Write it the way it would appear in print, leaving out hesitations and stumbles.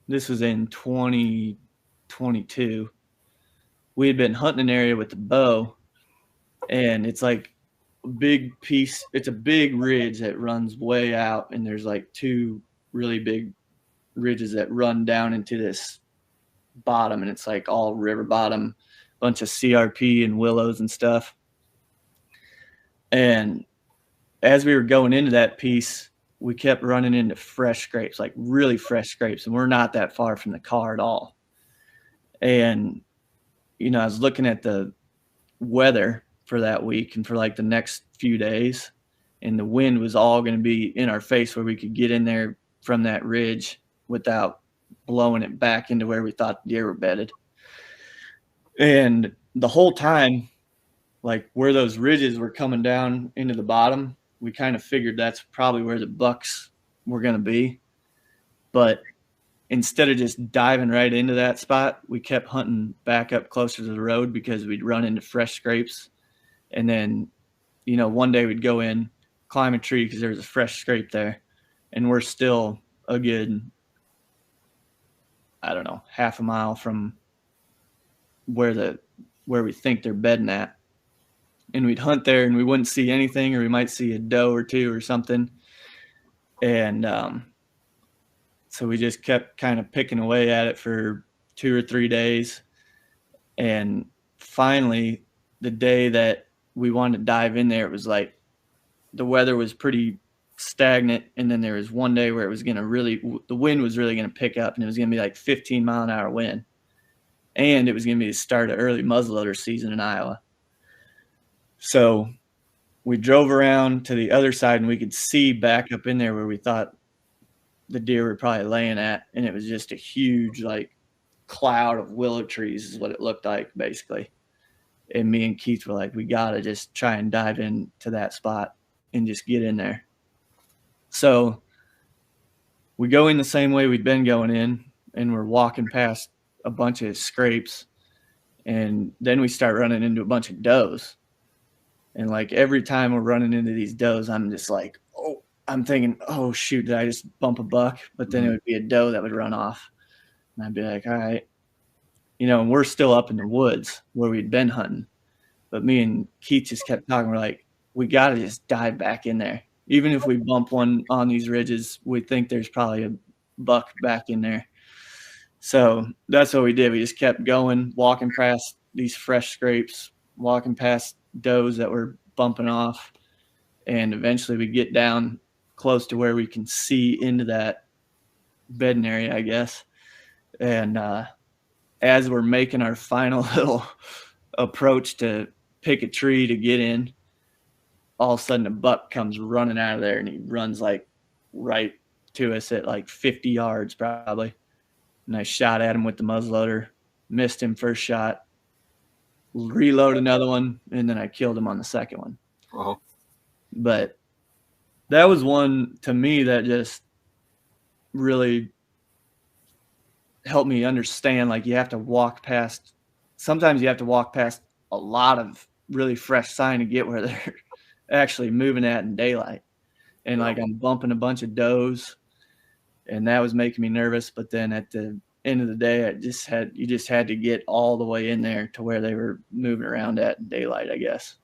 this was in 2022. We had been hunting an area with the bow, and it's like a big piece. It's a big ridge that runs way out, and there's like two really big ridges that run down into this bottom, and it's like all river bottom, bunch of CRP and willows and stuff. And as we were going into that piece, we kept running into fresh scrapes, like really fresh scrapes, and we're not that far from the car at all. And I was looking at the weather for that week and for like the next few days, and the wind was all going to be in our face where we could get in there from that ridge without blowing it back into where we thought the deer were bedded. And the whole time, like where those ridges were coming down into the bottom, we kind of figured that's probably where the bucks were going to be. But instead of just diving right into that spot, we kept hunting back up closer to the road because we'd run into fresh scrapes. And then, one day we'd go in, climb a tree because there was a fresh scrape there. And we're still a good, I don't know, half a mile from where we think they're bedding at. And we'd hunt there and we wouldn't see anything, or we might see a doe or two or something. And so we just kept kind of picking away at it for 2 or 3 days. And finally, the day that we wanted to dive in there, it was like the weather was pretty stagnant. And then there was one day where it was going to the wind was really going to pick up, and it was going to be like 15-mile-an-hour wind. And it was going to be the start of early muzzleloader season in Iowa. So we drove around to the other side, and we could see back up in there where we thought the deer were probably laying at. And it was just a huge, like, cloud of willow trees is what it looked like, basically. And me and Keith were like, we got to just try and dive into that spot and just get in there. So we go in the same way we'd been going in, and we're walking past a bunch of scrapes. And then we start running into a bunch of does. And like every time we're running into these does, I'm just like, I'm thinking, oh, shoot, did I just bump a buck? But then it would be a doe that would run off. And I'd be like, all right. And we're still up in the woods where we'd been hunting. But me and Keith just kept talking. We're like, we got to just dive back in there. Even if we bump one on these ridges, we think there's probably a buck back in there. So that's what we did. We just kept going, walking past these fresh scrapes, walking past does that were bumping off. And eventually we get down close to where we can see into that bedding area, I guess. And as we're making our final little approach to pick a tree to get in, all of a sudden a buck comes running out of there, and he runs like right to us at like 50 yards probably. And I shot at him with the muzzleloader, missed him first shot, reload another one, and then I killed him on the second one. Uh-huh. But that was one to me that just really helped me understand, like, sometimes you have to walk past a lot of really fresh sign to get where they're actually moving at in daylight. And like I'm bumping a bunch of does, and that was making me nervous. But then at the end of the day, you just had to get all the way in there to where they were moving around at in daylight, I guess.